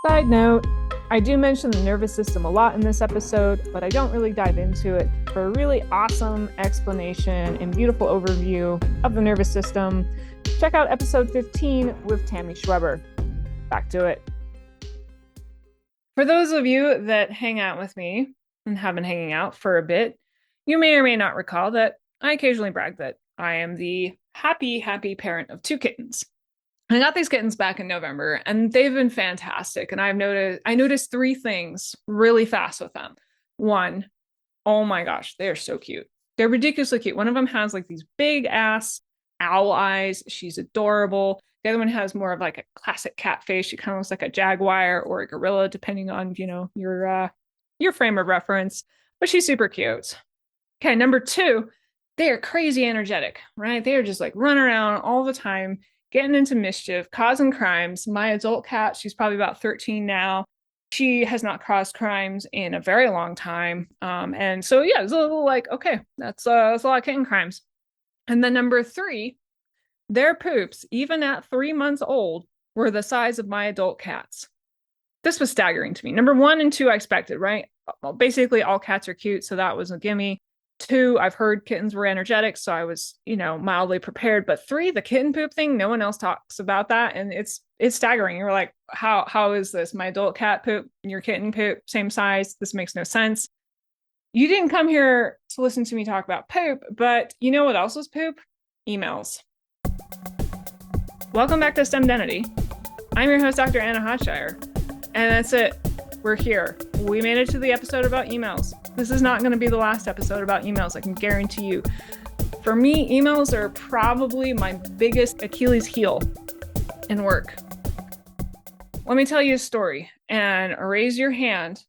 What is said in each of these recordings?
Side note, I do mention the nervous system a lot in this episode, but I don't really dive into it. For a really awesome explanation and beautiful overview of the nervous system, check out episode 15 with Tammy Schweber. Back to it. For those of you that hang out with me and have been hanging out for a bit, you may or may not recall that I occasionally brag that I am the happy parent of two kittens. I got these kittens back in November and they've been fantastic. And I noticed three things really fast with them. One, oh my gosh, they are so cute. They're ridiculously cute. One of them has like these big ass owl eyes. She's adorable. The other one has more of like a classic cat face. She kind of looks like a jaguar or a gorilla, depending on, your frame of reference. But she's super cute. Okay, number two, they are crazy energetic, right? They are just like running around all the time, getting into mischief, causing crimes. My adult cat, she's probably about 13 now. She has not caused crimes in a very long time. And so yeah, it's a little like, okay, that's a lot of kitten crimes. And then number three, their poops, even at 3 months old, were the size of my adult cats. This was staggering to me. Number one and two, I expected, right? Well, basically, all cats are cute, so that was a gimme. Two, I've heard kittens were energetic, so I was, mildly prepared. But three, the kitten poop thing, no one else talks about that, and it's staggering. You're like, how is this? My adult cat poop, your kitten poop, same size. This makes no sense. You didn't come here to listen to me talk about poop, but you know what else was poop? Emails. Welcome back to STEM Identity. I'm your host, Dr. Anna Hotshire. And that's it. We're here. We made it to the episode about emails. This is not going to be the last episode about emails, I can guarantee you. For me, emails are probably my biggest Achilles heel in work. Let me tell you a story and raise your hand,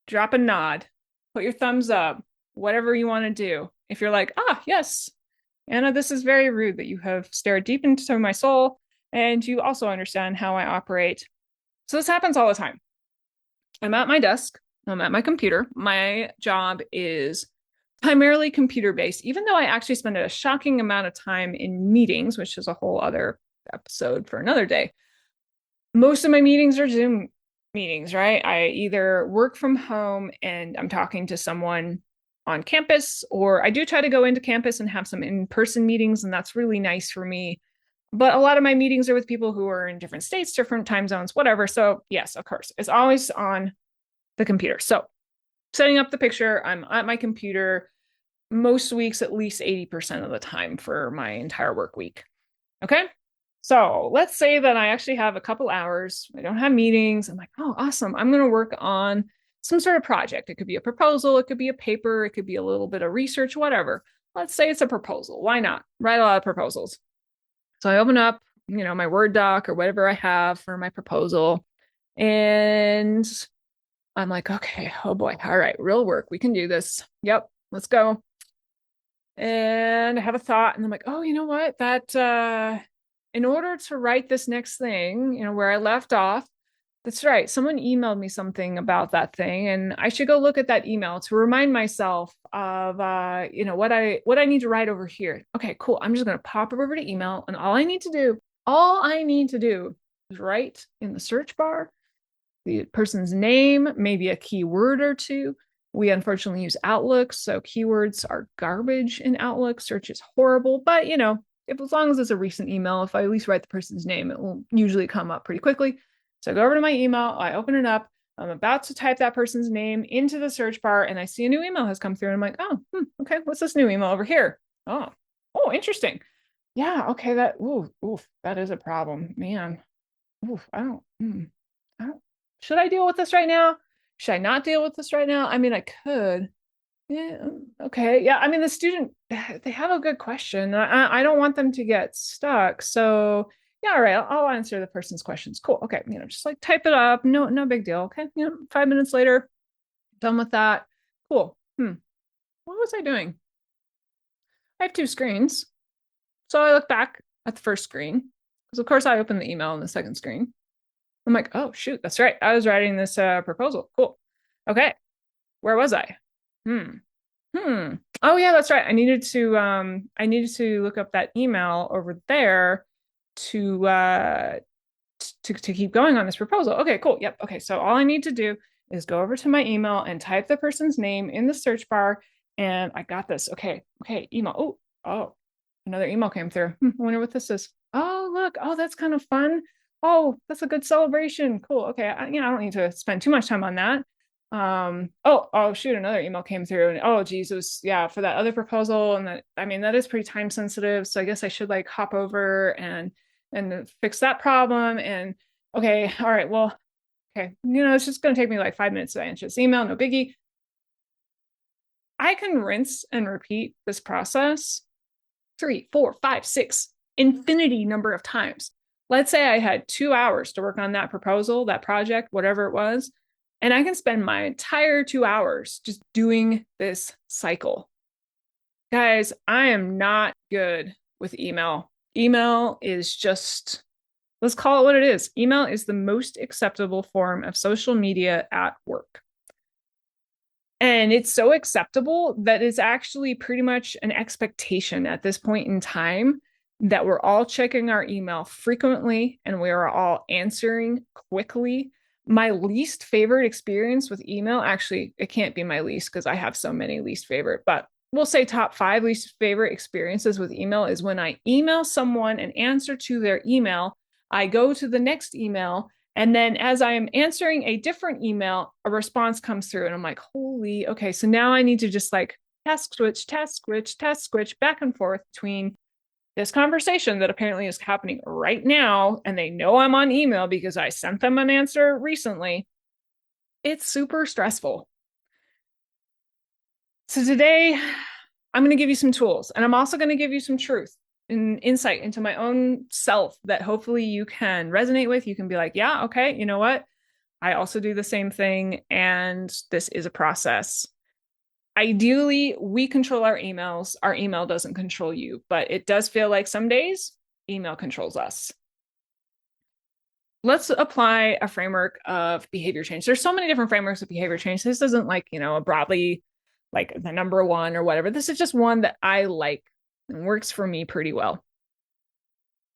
drop a nod, put your thumbs up, whatever you want to do. If you're like, yes, Anna, this is very rude that you have stared deep into my soul and you also understand how I operate. So this happens all the time. I'm at my desk. I'm at my computer. My job is primarily computer based, even though I actually spend a shocking amount of time in meetings, which is a whole other episode for another day. Most of my meetings are Zoom meetings, right? I either work from home and I'm talking to someone on campus, or I do try to go into campus and have some in-person meetings, and that's really nice for me. But a lot of my meetings are with people who are in different states, different time zones, whatever. So yes, of course, it's always on the computer. So setting up the picture, I'm at my computer most weeks, at least 80% of the time for my entire work week. Okay. So let's say that I actually have a couple hours. I don't have meetings. I'm like, oh, awesome. I'm going to work on some sort of project. It could be a proposal. It could be a paper. It could be a little bit of research, whatever. Let's say it's a proposal. Why not? Write a lot of proposals. So I open up, my Word doc or whatever I have for my proposal. And I'm like, okay, oh boy. All right, real work. We can do this. Yep, let's go. And I have a thought and I'm like, oh, you know what? In order to write this next thing, where I left off, that's right. Someone emailed me something about that thing, and I should go look at that email to remind myself of what I need to write over here. Okay, cool. I'm just gonna pop over to email, and all I need to do is write in the search bar the person's name, maybe a keyword or two. We unfortunately use Outlook, so keywords are garbage in Outlook. Search is horrible, but if as long as it's a recent email, if I at least write the person's name, it will usually come up pretty quickly. So I go over to my email, I open it up, I'm about to type that person's name into the search bar, and I see a new email has come through, and I'm like, oh, okay, what's this new email over here? Oh, interesting. Yeah, okay, that is a problem, man. I don't, should I deal with this right now? Should I not deal with this right now? I mean, I could. Yeah, okay. Yeah, I mean, the student, they have a good question. I don't want them to get stuck. So, yeah, all right, I'll answer the person's questions. Cool. Okay, just like type it up. No big deal. Okay, 5 minutes later, done with that. Cool. What was I doing? I have two screens. So I look back at the first screen because, of course, I opened the email on the second screen. I'm like, oh, shoot, that's right. I was writing this proposal. Cool. Okay, where was I? Oh yeah, that's right. I needed to look up that email over there to to keep going on this proposal. Okay, cool. Yep. Okay. So all I need to do is go over to my email and type the person's name in the search bar. And I got this. Okay. Okay. Email. Oh, another email came through. I wonder what this is. Oh, look. Oh, that's kind of fun. Oh, that's a good celebration. Cool. Okay. I don't need to spend too much time on that. Oh, shoot, another email came through, and oh geez, it was, yeah, for that other proposal. And that, I mean, that is pretty time sensitive. So I guess I should like hop over and fix that problem. And okay, all right, well, okay, it's just going to take me like 5 minutes to answer this email. No biggie. I can rinse and repeat this process 3, 4, 5, 6, infinity number of times. Let's say I had 2 hours to work on that proposal, that project, whatever it was, and I can spend my entire 2 hours just doing this cycle. Guys, I am not good with email. Email is just, let's call it what it is. Email is the most acceptable form of social media at work. And it's so acceptable that it's actually pretty much an expectation at this point in time that we're all checking our email frequently and we are all answering quickly. My least favorite experience with email, actually, it can't be my least because I have so many least favorite, but we'll say top 5 least favorite experiences with email is when I email someone an answer to their email, I go to the next email, and then as I am answering a different email, a response comes through and I'm like, holy, okay. So now I need to just like task switch back and forth between this conversation that apparently is happening right now. And they know I'm on email because I sent them an answer recently. It's super stressful. So today I'm going to give you some tools, and I'm also going to give you some truth and insight into my own self that hopefully you can resonate with. You can be like, yeah, okay, you know what? I also do the same thing, and this is a process. Ideally, we control our emails. Our email doesn't control you, but it does feel like some days email controls us. Let's apply a framework of behavior change. There's so many different frameworks of behavior change. This isn't like, a broadly like the number one or whatever. This is just one that I like and works for me pretty well.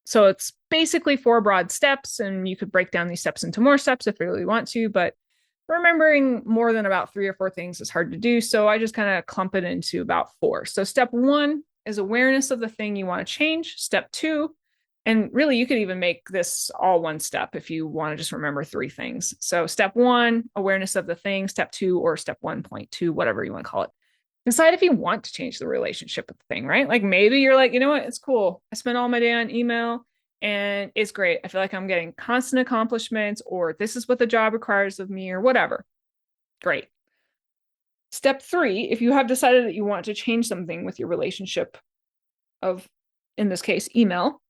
So it's basically 4 broad steps, and you could break down these steps into more steps if you really want to, but remembering more than about 3 or 4 things is hard to do. So I just kind of clump it into about 4. So step 1 is awareness of the thing you want to change. Step 2, and really you could even make this all one step if you want to just remember 3 things. So step 1, awareness of the thing. Step 2, or step 1.2, whatever you want to call it. Decide if you want to change the relationship with the thing, right? Like maybe you're like, you know what, it's cool. I spent all my day on email and it's great. I feel like I'm getting constant accomplishments, or this is what the job requires of me, or whatever. Great. Step 3, if you have decided that you want to change something with your relationship of, in this case, email,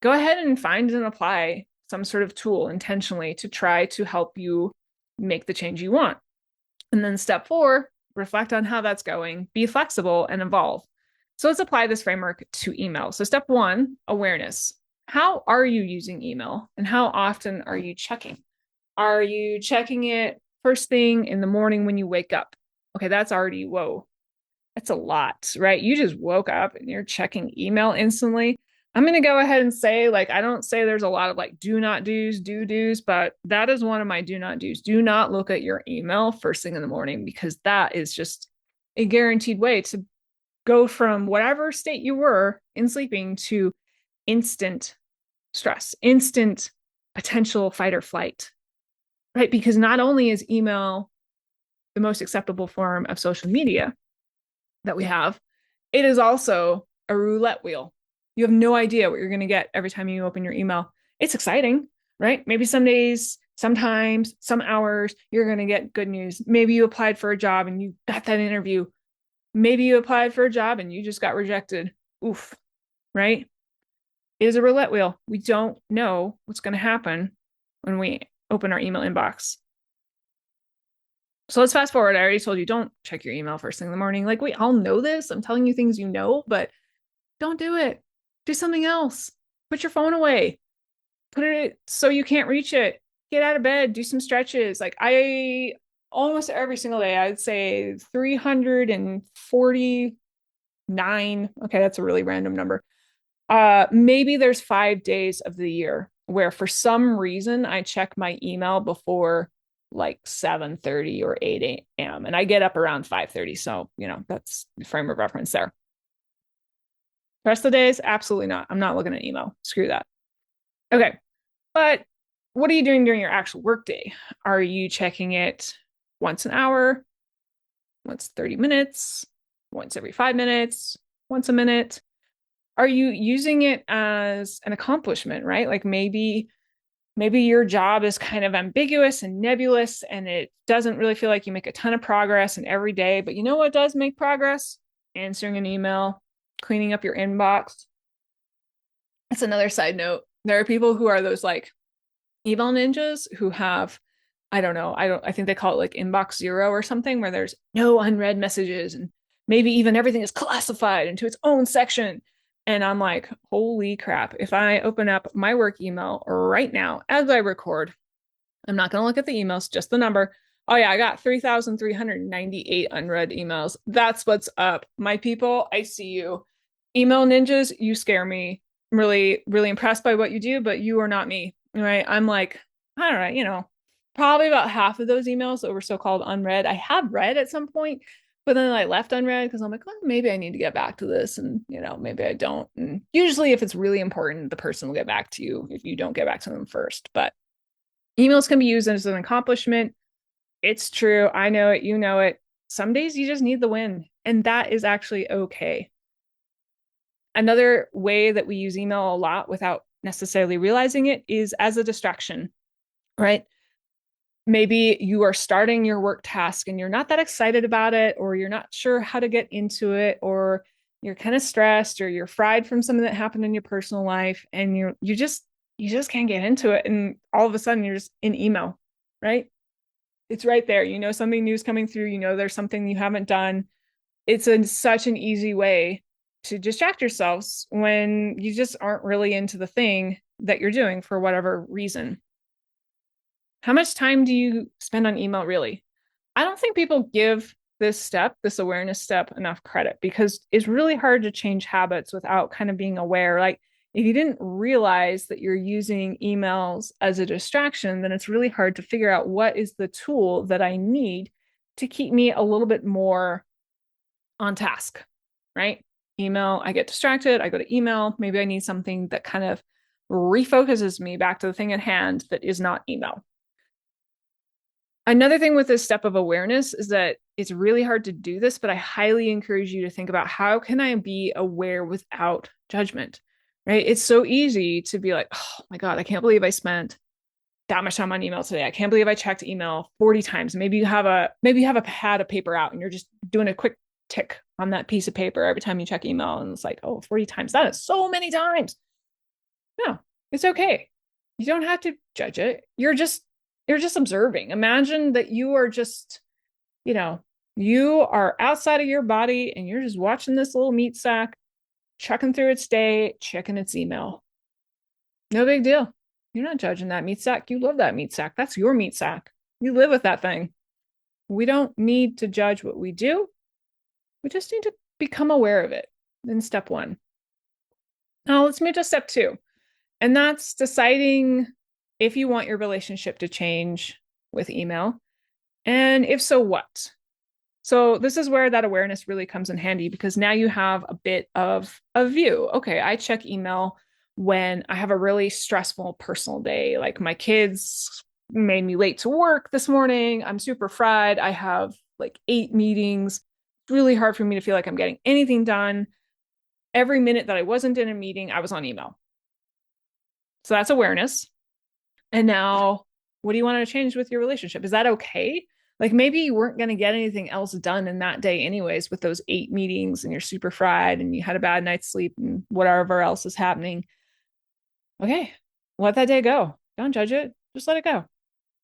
go ahead and find and apply some sort of tool intentionally to try to help you make the change you want. And then step 4, reflect on how that's going, be flexible, and evolve. So let's apply this framework to email. So step 1, awareness. How are you using email, and how often are you checking? Are you checking it first thing in the morning when you wake up? Okay, that's already, whoa, that's a lot, right? You just woke up and you're checking email instantly. I'm going to go ahead and say, like, I don't say there's a lot of like do not do's, do do's, but that is one of my do not do's. Do not look at your email first thing in the morning, because that is just a guaranteed way to go from whatever state you were in sleeping to instant stress, instant potential fight or flight, right? Because not only is email the most acceptable form of social media that we have, it is also a roulette wheel. You have no idea what you're going to get every time you open your email. It's exciting, right? Maybe some days, sometimes, some hours, you're going to get good news. Maybe you applied for a job and you got that interview. Maybe you applied for a job and you just got rejected. Oof, right? It is a roulette wheel. We don't know what's going to happen when we open our email inbox. So let's fast forward. I already told you, don't check your email first thing in the morning. Like, we all know this. I'm telling you things you know, but don't do it. Do something else. Put your phone away. Put it so you can't reach it. Get out of bed. Do some stretches. Like, I almost every single day, I'd say 349. Okay, that's a really random number. Maybe there's 5 days of the year where for some reason I check my email before like 7:30 or 8 a.m. and I get up around 5:30. So, that's the frame of reference there. The rest of the days, absolutely not. I'm not looking at email. Screw that. Okay. But what are you doing during your actual workday? Are you checking it once an hour, once 30 minutes, once every 5 minutes, once a minute? Are you using it as an accomplishment, right? Like maybe your job is kind of ambiguous and nebulous and it doesn't really feel like you make a ton of progress in every day, but you know what does make progress? Answering an email, cleaning up your inbox. That's another side note. There are people who are those like email ninjas who have, I don't know, I think they call it like inbox zero or something, where there's no unread messages and maybe even everything is classified into its own section. And I'm like, holy crap. If I open up my work email right now as I record, I'm not going to look at the emails, just the number. Oh, yeah, I got 3,398 unread emails. That's what's up. My people, I see you. Email ninjas, you scare me. I'm really, really impressed by what you do, but you are not me, right? I'm like, I don't know, probably about half of those emails that were so-called unread, I have read at some point, but then I left unread because I'm like, well, maybe I need to get back to this, and maybe I don't. And usually, if it's really important, the person will get back to you if you don't get back to them first. But emails can be used as an accomplishment. It's true. I know it. You know it. Some days you just need the win, and that is actually okay. Another way that we use email a lot without necessarily realizing it is as a distraction, right? Maybe you are starting your work task and you're not that excited about it, or you're not sure how to get into it, or you're kind of stressed, or you're fried from something that happened in your personal life, and you just can't get into it. And all of a sudden you're just in email, right? It's right there. Something new is coming through, there's something you haven't done. It's such an easy way to distract yourselves when you just aren't really into the thing that you're doing for whatever reason. How much time do you spend on email really? I don't think people give this awareness step, enough credit, because it's really hard to change habits without kind of being aware. Like, if you didn't realize that you're using emails as a distraction, then it's really hard to figure out what is the tool that I need to keep me a little bit more on task, right? Email, I get distracted, I go to email. Maybe I need something that kind of refocuses me back to the thing at hand that is not email. Another thing with this step of awareness is that it's really hard to do this, but I highly encourage you to think about, how can I be aware without judgment, right? It's so easy to be like, oh my God, I can't believe I spent that much time on email today. I can't believe I checked email 40 times. Maybe you have a pad of paper out and you're just doing a quick tick on that piece of paper every time you check email. And it's like, oh, 40 times. That is so many times. No, it's okay. You don't have to judge it. You're just observing. Imagine that you are just, you know, you are outside of your body and you're just watching this little meat sack chucking through its day, checking its email. No big deal. You're not judging that meat sack. You love that meat sack. That's your meat sack. You live with that thing. We don't need to judge what we do. We just need to become aware of it in step one. Now let's move to step two. And that's deciding if you want your relationship to change with email. And if so, what? So this is where that awareness really comes in handy, because now you have a bit of a view. Okay, I check email when I have a really stressful personal day. Like, my kids made me late to work this morning. I'm super fried. I have like 8 meetings. It's really hard for me to feel like I'm getting anything done. Every minute that I wasn't in a meeting, I was on email. So that's awareness. And now, what do you want to change with your relationship? Is that okay? Like, maybe you weren't going to get anything else done in that day anyways with those 8 meetings, and you're super fried and you had a bad night's sleep and whatever else is happening. Okay, let that day go. Don't judge it. Just let it go.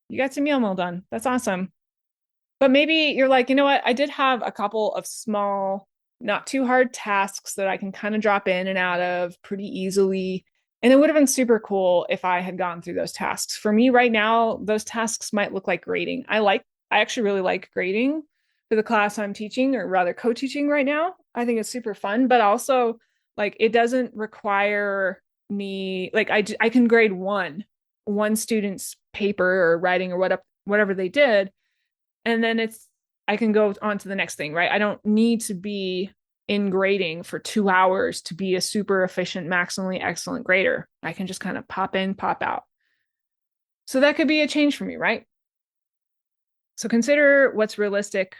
You got some meal done. That's awesome. But maybe you're like, you know what? I did have a couple of small, not too hard tasks that I can kind of drop in and out of pretty easily. And it would have been super cool if I had gone through those tasks. For me right now, those tasks might look like grading. I actually really like grading for the class I'm teaching, or rather co-teaching right now. I think it's super fun, but also, like, it doesn't require need, like, I can grade one student's paper or writing or whatever they did, and then I can go on to the next thing, right? I don't need to be in grading for 2 hours to be a super efficient, maximally excellent grader. I can just kind of pop in, pop out. So that could be a change for me, right? So consider what's realistic.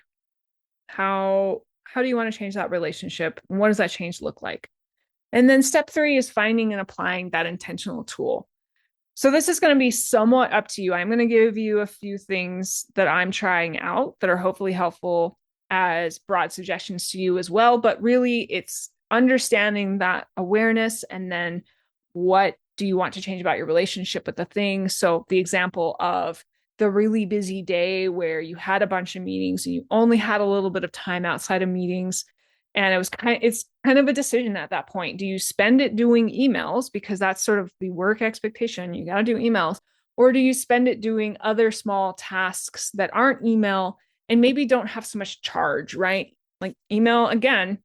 How do you want to change that relationship? And what does that change look like? And then step 3 is finding and applying that intentional tool. So this is going to be somewhat up to you. I'm going to give you a few things that I'm trying out that are hopefully helpful as broad suggestions to you as well. But really, it's understanding that awareness and then what do you want to change about your relationship with the thing. So the example of the really busy day where you had a bunch of meetings and you only had a little bit of time outside of meetings, and it's kind of a decision at that point. Do you spend it doing emails because that's sort of the work expectation? You got to do emails. Or do you spend it doing other small tasks that aren't email and maybe don't have so much charge, right? Like email, again,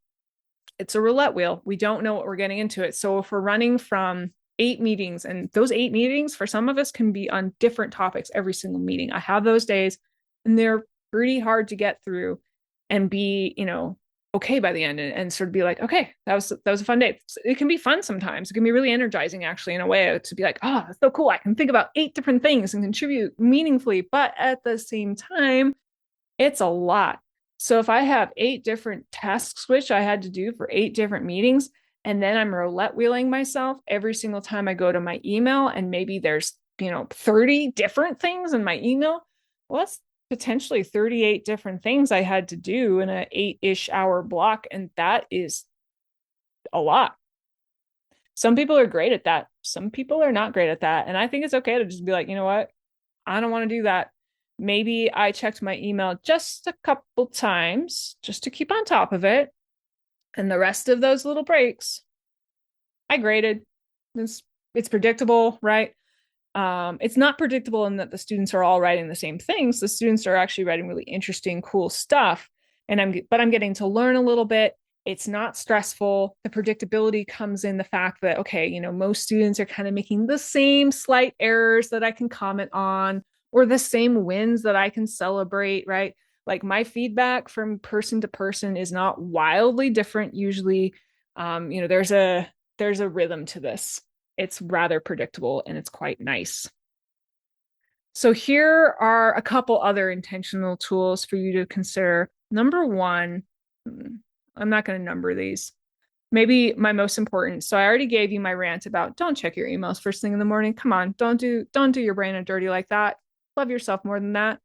it's a roulette wheel. We don't know what we're getting into it. So if we're running from 8 meetings, and those 8 meetings for some of us can be on different topics every single meeting. I have those days and they're pretty hard to get through and be, okay by the end, and sort of be like, okay, that was a fun day. It can be fun sometimes. It can be really energizing actually in a way to be like, oh, that's so cool. I can think about 8 different things and contribute meaningfully. But at the same time, it's a lot. So if I have 8 different tasks, which I had to do for 8 different meetings, and then I'm roulette wheeling myself every single time I go to my email, and maybe there's, 30 different things in my email, well, that's potentially 38 different things I had to do in an 8-ish hour block. And that is a lot. Some people are great at that. Some people are not great at that. And I think it's okay to just be like, you know what? I don't want to do that. Maybe I checked my email just a couple times just to keep on top of it. And the rest of those little breaks, I graded. It's predictable, right? It's not predictable in that the students are all writing the same things. The students are actually writing really interesting, cool stuff. But I'm getting to learn a little bit. It's not stressful. The predictability comes in the fact that, okay, most students are kind of making the same slight errors that I can comment on, or the same wins that I can celebrate, right? Like my feedback from person to person is not wildly different usually. There's a rhythm to this. It's rather predictable and it's quite nice. So here are a couple other intentional tools for you to consider. Number 1, I'm not going to number these. Maybe my most important. So I already gave you my rant about don't check your emails first thing in the morning. Come on, don't do your brain a dirty like that. Love yourself more than that.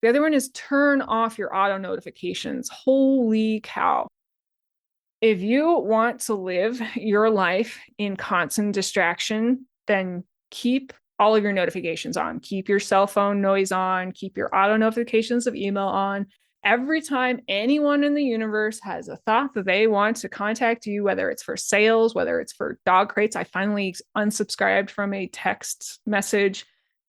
The other one is turn off your auto notifications. Holy cow. If you want to live your life in constant distraction, then keep all of your notifications on. Keep your cell phone noise on. Keep your auto notifications of email on. Every time anyone in the universe has a thought that they want to contact you, whether it's for sales, whether it's for dog crates, I finally unsubscribed from a text message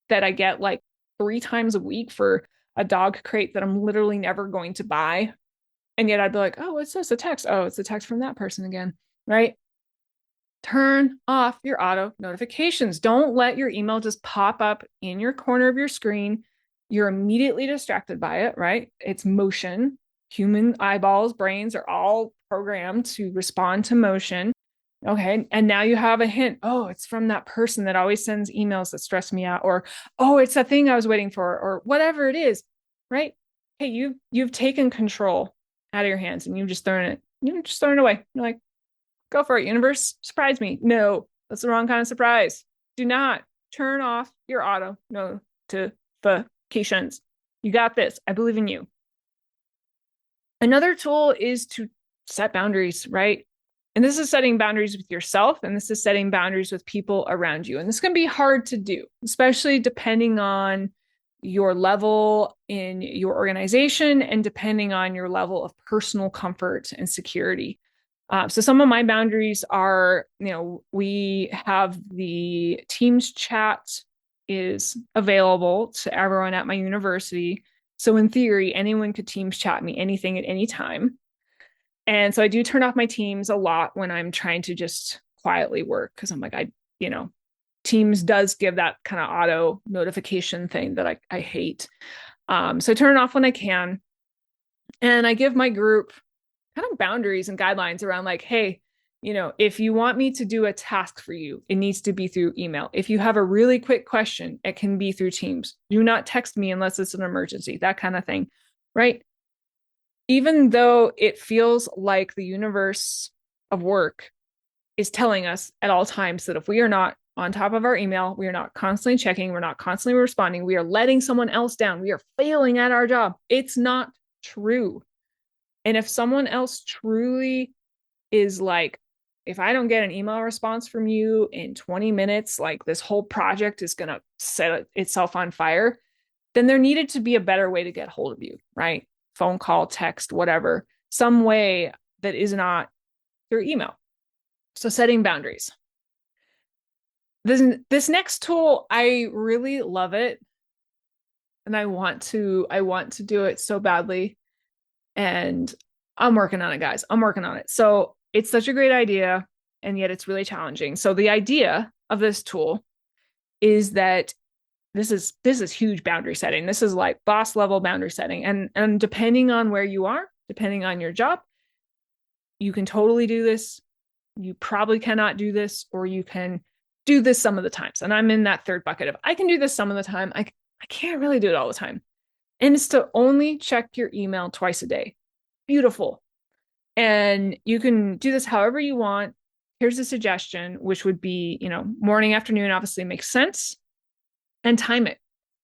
that I get like 3 times a week for a dog crate that I'm literally never going to buy. And yet I'd be like, oh, what's this? A text. Oh, it's a text from that person again, right? Turn off your auto notifications. Don't let your email just pop up in your corner of your screen. You're immediately distracted by it, right? It's motion. Human eyeballs, brains are all programmed to respond to motion. Okay. And now you have a hint. Oh, it's from that person that always sends emails that stress me out, or, oh, it's that thing I was waiting for, or whatever it is, right? Hey, you've taken control out of your hands and you've just thrown it away. You're like, go for it, universe. Surprise me. No, that's the wrong kind of surprise. Do not turn off your auto notifications. You got this. I believe in you. Another tool is to set boundaries, right? And this is setting boundaries with yourself, and this is setting boundaries with people around you. And this can be hard to do, especially depending on your level in your organization and depending on your level of personal comfort and security. So some of my boundaries are, we have the Teams chat is available to everyone at my university. So in theory, anyone could Teams chat me anything at any time. And so I do turn off my Teams a lot when I'm trying to just quietly work because I'm like, Teams does give that kind of auto notification thing that I hate. So I turn it off when I can. And I give my group kind of boundaries and guidelines around like, hey, if you want me to do a task for you, it needs to be through email. If you have a really quick question, it can be through Teams. Do not text me unless it's an emergency, that kind of thing, right? Even though it feels like the universe of work is telling us at all times that if we are not on top of our email, we are not constantly checking, we're not constantly responding, we are letting someone else down, we are failing at our job. It's not true. And if someone else truly is like, if I don't get an email response from you in 20 minutes, like this whole project is going to set itself on fire, then there needed to be a better way to get hold of you, right? Phone call, text, whatever, some way that is not through email. So setting boundaries. This next tool, I really love it. And I want to do it so badly. And I'm working on it, guys. I'm working on it. So it's such a great idea, and yet it's really challenging. So the idea of this tool is that this is huge boundary setting. This is like boss level boundary setting. And depending on where you are, depending on your job, you can totally do this. You probably cannot do this, or you can do this some of the times. And I'm in that third bucket of I can do this some of the time. I can't really do it all the time. And it's to only check your email twice a day. Beautiful. And you can do this however you want. Here's a suggestion, which would be, morning, afternoon obviously makes sense, and time it.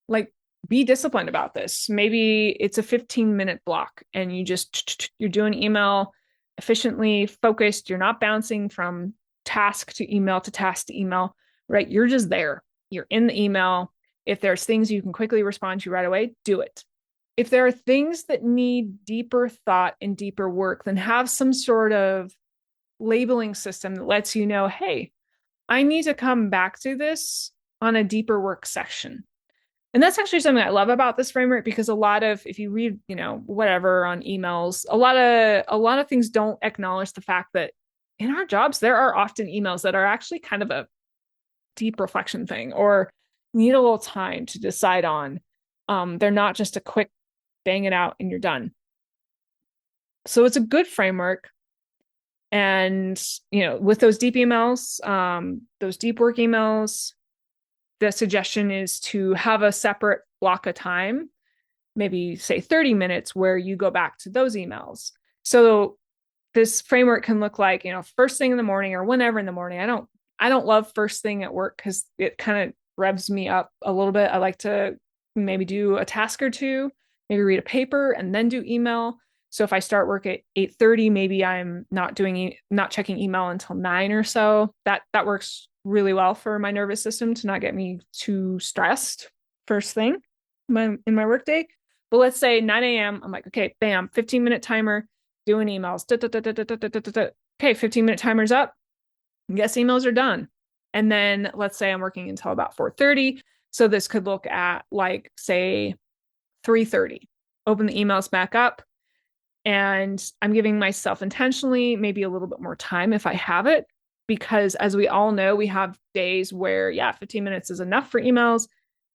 Like, be disciplined about this. Maybe it's a 15-minute block and you're doing email efficiently, focused. You're not bouncing from task to email to task to email, right? You're just there. You're in the email. If there's things you can quickly respond to right away, do it. If there are things that need deeper thought and deeper work, then have some sort of labeling system that lets you know, hey, I need to come back to this on a deeper work section. And that's actually something I love about this framework, because a lot of, if you read, whatever on emails, a lot of things don't acknowledge the fact that in our jobs, there are often emails that are actually kind of a deep reflection thing, or need a little time to decide on. They're not just a quick bang it out and you're done. So it's a good framework. And, with those deep emails, those deep work emails, the suggestion is to have a separate block of time, maybe say 30 minutes, where you go back to those emails. So this framework can look like, first thing in the morning or whenever in the morning. I don't love first thing at work because it kind of revs me up a little bit. I like to maybe do a task or two, maybe read a paper and then do email. So if I start work at 8:30, maybe I'm not checking email until 9 or so. That works really well for my nervous system to not get me too stressed first thing in my workday. But let's say 9 a.m. I'm like, okay, bam, 15-minute timer, doing emails. Okay, 15-minute timer's up. Guess emails are done. And then let's say I'm working until about 4:30. So this could look at like, say, 3:30. Open the emails back up. And I'm giving myself intentionally maybe a little bit more time if I have it, because as we all know, we have days where, 15 minutes is enough for emails.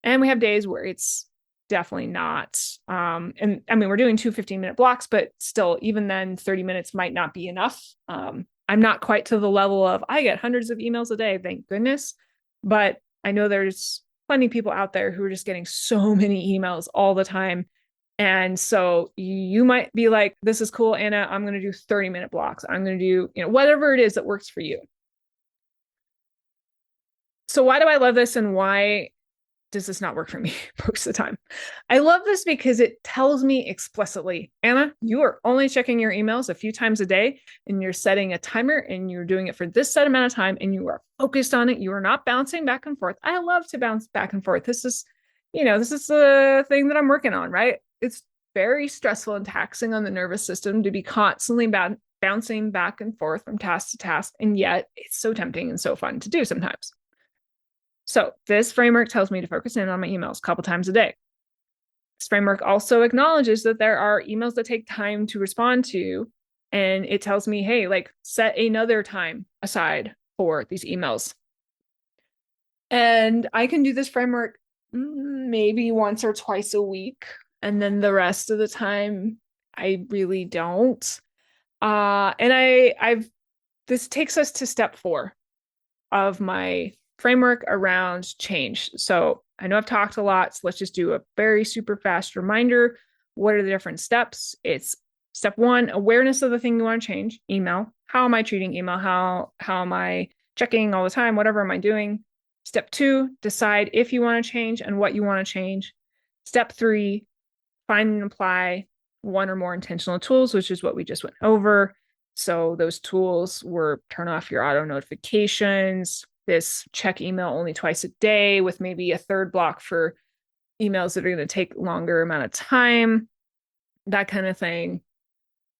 And we have days where it's definitely not. And I mean, we're doing 2 15-minute blocks, but still, even then, 30 minutes might not be enough. I'm not quite to the level of I get hundreds of emails a day, thank goodness. But I know there's plenty of people out there who are just getting so many emails all the time. And so you might be like, this is cool, Anna, I'm going to do 30-minute blocks. I'm going to do, whatever it is that works for you. So why do I love this, and why does this not work for me most of the time? I love this because it tells me explicitly, Anna, you are only checking your emails a few times a day, and you're setting a timer, and you're doing it for this set amount of time, and you are focused on it. You are not bouncing back and forth. I love to bounce back and forth. This is the thing that I'm working on, right? It's very stressful and taxing on the nervous system to be constantly bouncing back and forth from task to task. And yet it's so tempting and so fun to do sometimes. So this framework tells me to focus in on my emails a couple times a day. This framework also acknowledges that there are emails that take time to respond to. And it tells me, hey, like, set another time aside for these emails. And I can do this framework maybe once or twice a week. And then the rest of the time, I really don't. And this takes us to step 4 of my framework around change. So I know I've talked a lot, so let's just do a very super fast reminder. What are the different steps? It's step 1, awareness of the thing you want to change, email. How am I treating email? How am I checking all the time? Whatever am I doing? Step 2, decide if you want to change and what you want to change. Step 3, find and apply one or more intentional tools, which is what we just went over. So those tools were turn off your auto notifications, this check email only twice a day with maybe a third block for emails that are going to take longer amount of time, that kind of thing.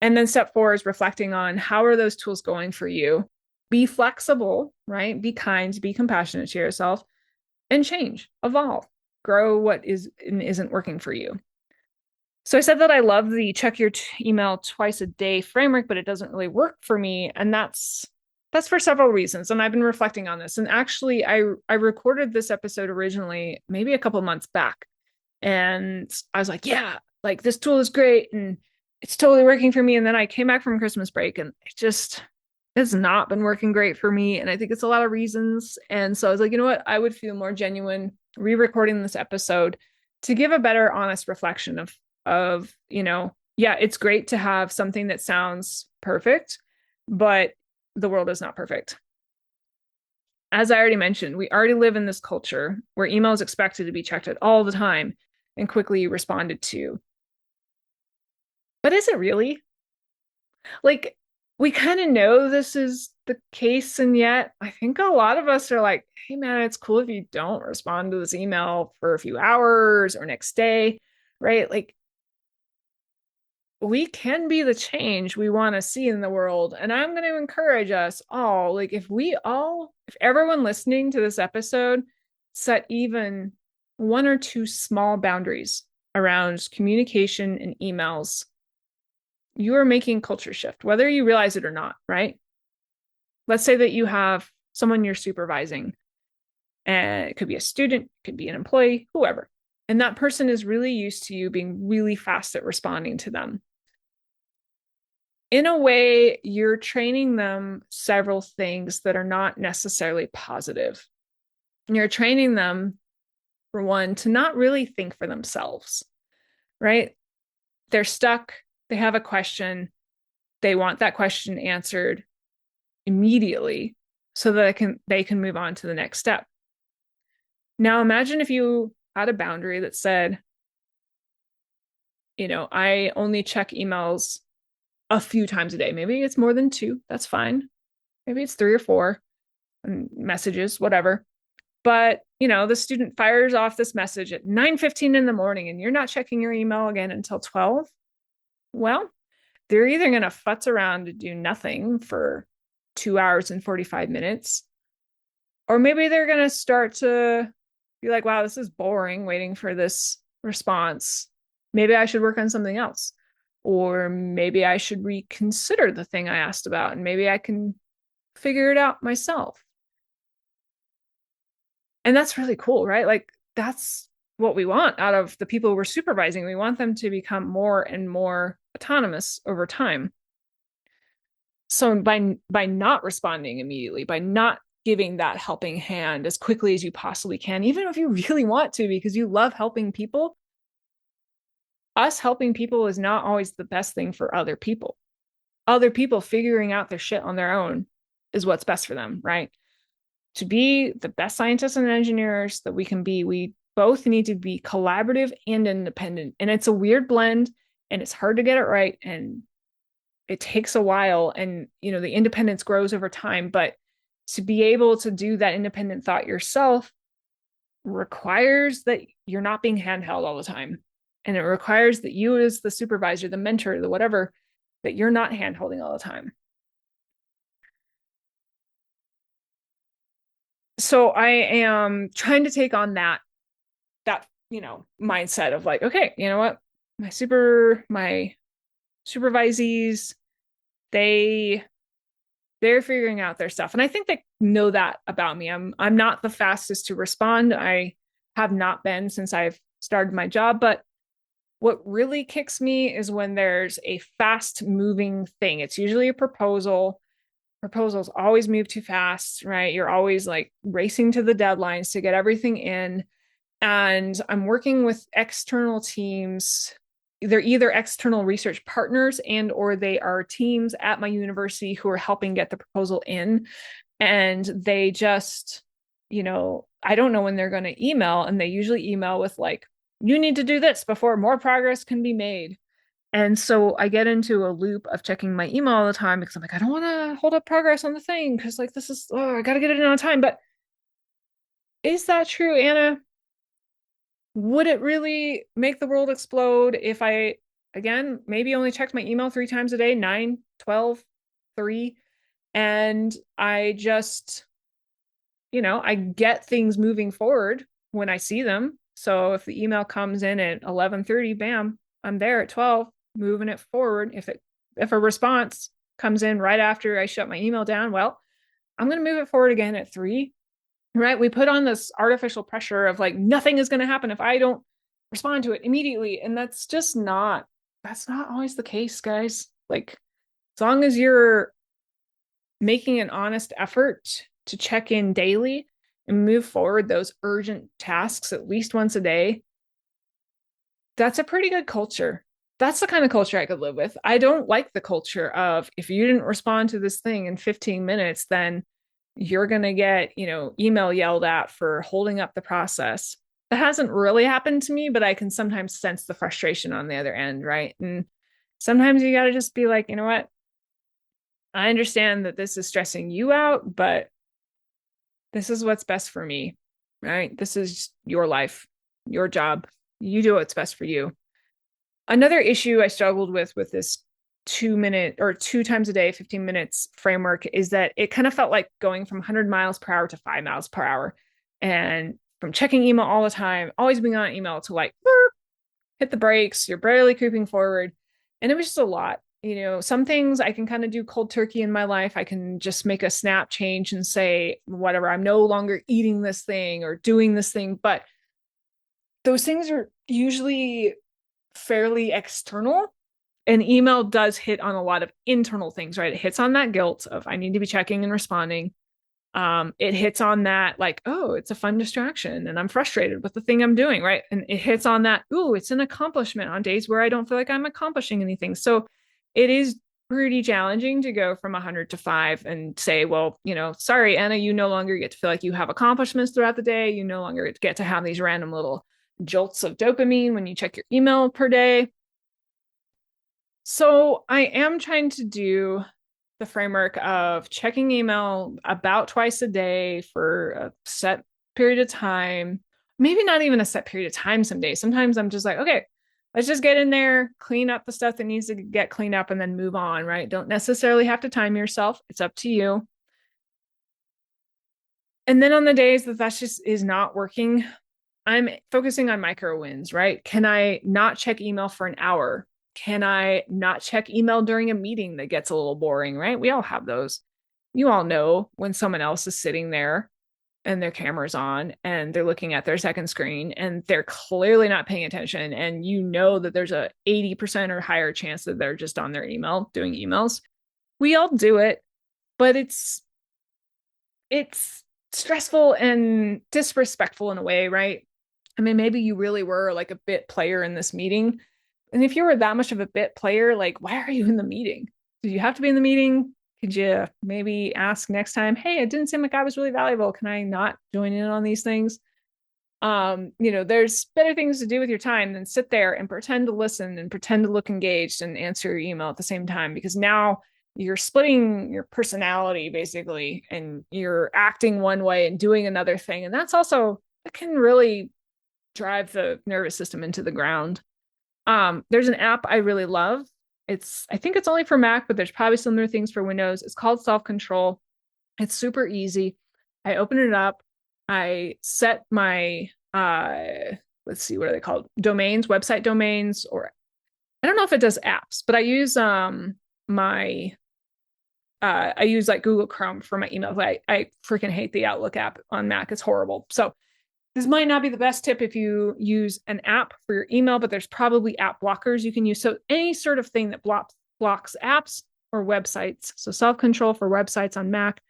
And then step 4 is reflecting on how are those tools going for you. Be flexible, right? Be kind, be compassionate to yourself, and change, evolve, grow what is and isn't working for you. So I said that I love the check your email twice a day framework, but it doesn't really work for me. And that's for several reasons. And I've been reflecting on this. And actually, I recorded this episode originally maybe a couple months back. And I was like, yeah, like this tool is great and it's totally working for me. And then I came back from Christmas break and it just has not been working great for me. And I think it's a lot of reasons. And so I was like, you know what? I would feel more genuine re-recording this episode to give a better, honest reflection of, yeah, it's great to have something that sounds perfect, but the world is not perfect. As I already mentioned, we already live in this culture where email is expected to be checked at all the time and quickly responded to. But is it really? Like, we kind of know this is the case, and yet I think a lot of us are like, hey, man, it's cool if you don't respond to this email for a few hours or next day, right? Like, we can be the change we want to see in the world. And I'm going to encourage us all, like, if everyone listening to this episode set even one or two small boundaries around communication and emails, you are making culture shift, whether you realize it or not, right? Let's say that you have someone you're supervising, and it could be a student, it could be an employee, whoever. And that person is really used to you being really fast at responding to them. In a way, you're training them several things that are not necessarily positive. And you're training them, for one, to not really think for themselves, right? They're stuck, they have a question, they want that question answered immediately so that they can move on to the next step. Now, imagine if you had a boundary that said, I only check emails a few times a day. Maybe it's more than 2. That's fine. Maybe it's 3 or 4 messages, whatever. But, the student fires off this message at 9:15 in the morning and you're not checking your email again until 12. Well, they're either going to futz around to do nothing for 2 hours and 45 minutes, or maybe they're going to start to be like, wow, this is boring waiting for this response. Maybe I should work on something else. Or maybe I should reconsider the thing I asked about and maybe I can figure it out myself. And that's really cool, right? Like, that's what we want out of the people we're supervising. We want them to become more and more autonomous over time. So by not responding immediately, by not giving that helping hand as quickly as you possibly can, even if you really want to, because you love helping people, us helping people is not always the best thing for other people. Other people figuring out their shit on their own is what's best for them, right? To be the best scientists and engineers that we can be, we both need to be collaborative and independent. And it's a weird blend and it's hard to get it right. And it takes a while. And, the independence grows over time. But to be able to do that independent thought yourself requires that you're not being handheld all the time. And it requires that you, as the supervisor, the mentor, the whatever, that you're not handholding all the time. So I am trying to take on that mindset of like, okay, you know what? My supervisees, they They're figuring out their stuff. And I think they know that about me. I'm not the fastest to respond. I have not been since I've started my job, but what really kicks me is when there's a fast moving thing. It's usually a proposal. Proposals always move too fast, right? You're always like racing to the deadlines to get everything in. And I'm working with external teams. They're either external research partners and or they are teams at my university who are helping get the proposal in. And they just, I don't know when they're going to email, and they usually email with like, you need to do this before more progress can be made. And so I get into a loop of checking my email all the time because I'm like, I don't want to hold up progress on the thing because like this is, oh, I got to get it in on time. But is that true, Anna? Would it really make the world explode if I, again, maybe only checked my email 3 times a day, 9, 12, 3, and I just, I get things moving forward when I see them. So if the email comes in at 11:30, bam, I'm there at 12, moving it forward. If a response comes in right after I shut my email down, well, I'm going to move it forward again at 3. Right? We put on this artificial pressure of like nothing is going to happen if I don't respond to it immediately, and that's not always the case, guys. Like as long as you're making an honest effort to check in daily and move forward those urgent tasks at least once a day, that's a pretty good culture. That's the kind of culture I could live with. I don't like the culture of if you didn't respond to this thing in 15 minutes, then you're going to get, email yelled at for holding up the process. That hasn't really happened to me, but I can sometimes sense the frustration on the other end, right? And sometimes you got to just be like, you know what? I understand that this is stressing you out, but this is what's best for me, right? This is your life, your job. You do what's best for you. Another issue I struggled with this 2 minute or 2 times a day, 15 minutes framework is that it kind of felt like going from 100 miles per hour to 5 miles per hour. And from checking email all the time, always being on email to like hit the brakes, you're barely creeping forward. And it was just a lot. Some things I can kind of do cold turkey in my life. I can just make a snap change and say, whatever, I'm no longer eating this thing or doing this thing. But those things are usually fairly external. An email does hit on a lot of internal things, right? It hits on that guilt of I need to be checking and responding. It hits on that like, oh, it's a fun distraction and I'm frustrated with the thing I'm doing, right? And it hits on that, ooh, it's an accomplishment on days where I don't feel like I'm accomplishing anything. So it is pretty challenging to go from 100 to 5 and say, well, sorry, Anna, you no longer get to feel like you have accomplishments throughout the day. You no longer get to have these random little jolts of dopamine when you check your email per day. So I am trying to do the framework of checking email about twice a day for a set period of time. Maybe not even a set period of time some days. Sometimes I'm just like, okay, let's just get in there, clean up the stuff that needs to get cleaned up, and then move on, right? Don't necessarily have to time yourself. It's up to you. And then on the days that just is not working, I'm focusing on micro wins, right? Can I not check email for an hour? Can I not check email during a meeting that gets a little boring, right? We all have those. You all know when someone else is sitting there and their camera's on and they're looking at their second screen and they're clearly not paying attention. And you know that there's a 80% or higher chance that they're just on their email doing emails. We all do it, but it's stressful and disrespectful in a way, right? I mean, maybe you really were like a bit player in this meeting. And if you were that much of a bit player, like, why are you in the meeting? Did you have to be in the meeting? Could you maybe ask next time, hey, it didn't seem like I was really valuable. Can I not join in on these things? There's better things to do with your time than sit there and pretend to listen and pretend to look engaged and answer your email at the same time, because now you're splitting your personality basically and you're acting one way and doing another thing. And that can really drive the nervous system into the ground. There's an app I really love. I think it's only for Mac, but there's probably similar things for Windows. It's called Self Control. It's super easy. I open it up. I set my let's see, what are they called? Domains, website domains, or I don't know if it does apps, but I use my I use like Google Chrome for my emails. I freaking hate the Outlook app on Mac. It's horrible. So this might not be the best tip if you use an app for your email, but there's probably app blockers you can use. So any sort of thing that blocks apps or websites. So self-control for websites on Mac.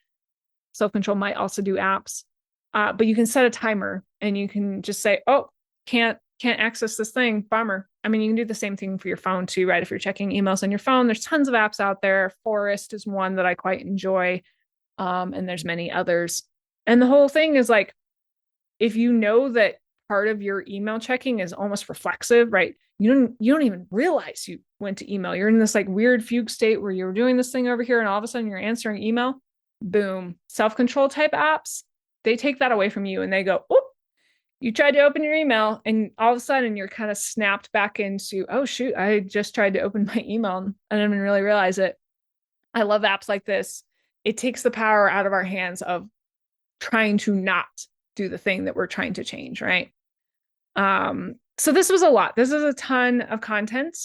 Self-control might also do apps. But you can set a timer and you can just say, oh, can't access this thing. Bummer. I mean, you can do the same thing for your phone too, right? If you're checking emails on your phone, there's tons of apps out there. Forest is one that I quite enjoy. And there's many others. And the whole thing is like, if you know that part of your email checking is almost reflexive, right? You don't even realize you went to email. You're in this like weird fugue state where you're doing this thing over here and all of a sudden you're answering email. Boom. Self-control type apps, they take that away from you and they go, oh, you tried to open your email and all of a sudden you're kind of snapped back into, oh shoot, I just tried to open my email and I didn't even really realize it. I love apps like this. It takes the power out of our hands of trying to not do the thing that we're trying to change, right? So this was a lot. This is a ton of content.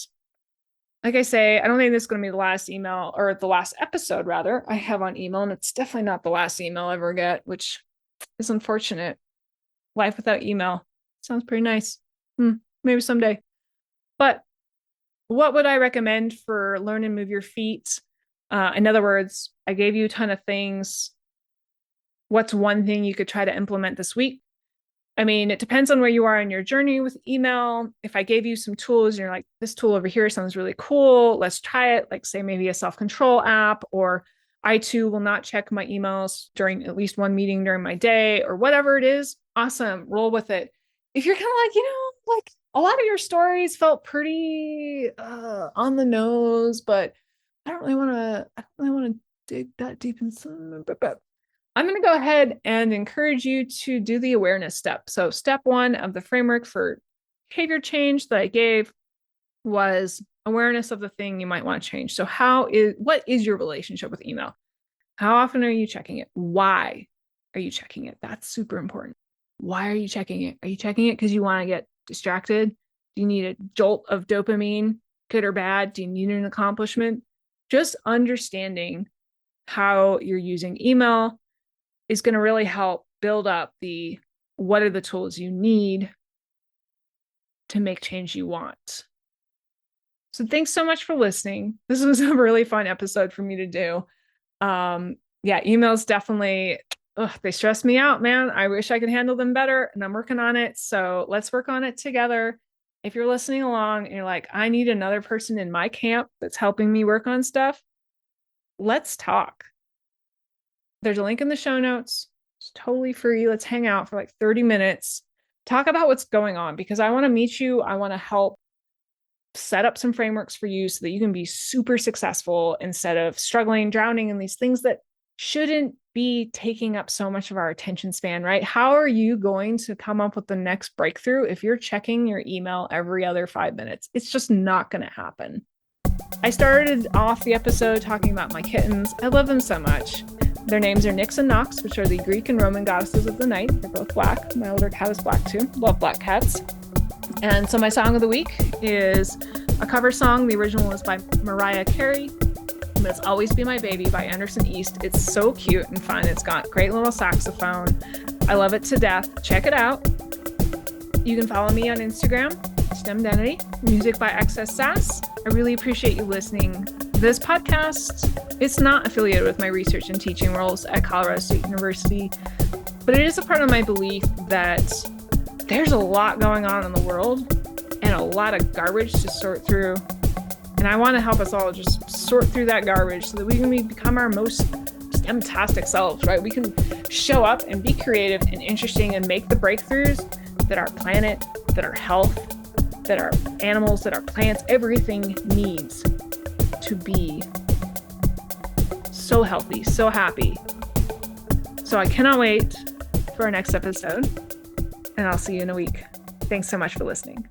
Like I say, I don't think this is going to be the last email or the last episode, rather, I have on email. And it's definitely not the last email I ever get, which is unfortunate. Life without email sounds pretty nice. Maybe someday. But what would I recommend for learn and move your feet? In other words, I gave you a ton of things. What's one thing you could try to implement this week? I mean, it depends on where you are in your journey with email. If I gave you some tools and you're like, this tool over here sounds really cool, let's try it. Like say maybe a self-control app, or I too will not check my emails during at least one meeting during my day, or whatever it is. Awesome. Roll with it. If you're kind of like, like a lot of your stories felt pretty on the nose, but I don't really want to dig that deep in some, but I'm going to go ahead and encourage you to do the awareness step. So step 1 of the framework for behavior change that I gave was awareness of the thing you might want to change. So what is your relationship with email? How often are you checking it? Why are you checking it? That's super important. Why are you checking it? Are you checking it because you want to get distracted? Do you need a jolt of dopamine, good or bad? Do you need an accomplishment? Just understanding how you're using email is going to really help build up what are the tools you need to make change you want. So thanks so much for listening. This was a really fun episode for me to do. Emails definitely, they stress me out, man. I wish I could handle them better and I'm working on it. So let's work on it together. If you're listening along and you're like, I need another person in my camp that's helping me work on stuff, let's talk. There's a link in the show notes. It's totally free. Let's hang out for like 30 minutes. Talk about what's going on because I want to meet you. I want to help set up some frameworks for you so that you can be super successful instead of struggling, drowning in these things that shouldn't be taking up so much of our attention span, right? How are you going to come up with the next breakthrough if you're checking your email every other 5 minutes? It's just not going to happen. I started off the episode talking about my kittens. I love them so much. Their names are Nyx and Nox, which are the Greek and Roman goddesses of the night. They're both black. My older cat is black too. Love black cats. And so my song of the week is a cover song. The original is by Mariah Carey. It's Always Be My Baby by Anderson East. It's so cute and fun. It's got great little saxophone. I love it to death. Check it out. You can follow me on Instagram, STEMdenity, music by XS Sass. I really appreciate you listening. This podcast, it's not affiliated with my research and teaching roles at Colorado State University, but it is a part of my belief that there's a lot going on in the world and a lot of garbage to sort through. And I want to help us all just sort through that garbage so that we can become our most STEM-tastic selves, right? We can show up and be creative and interesting and make the breakthroughs that our planet, that our health, that our animals, that our plants, everything needs to be so healthy, so happy. So I cannot wait for our next episode, and I'll see you in a week. Thanks so much for listening.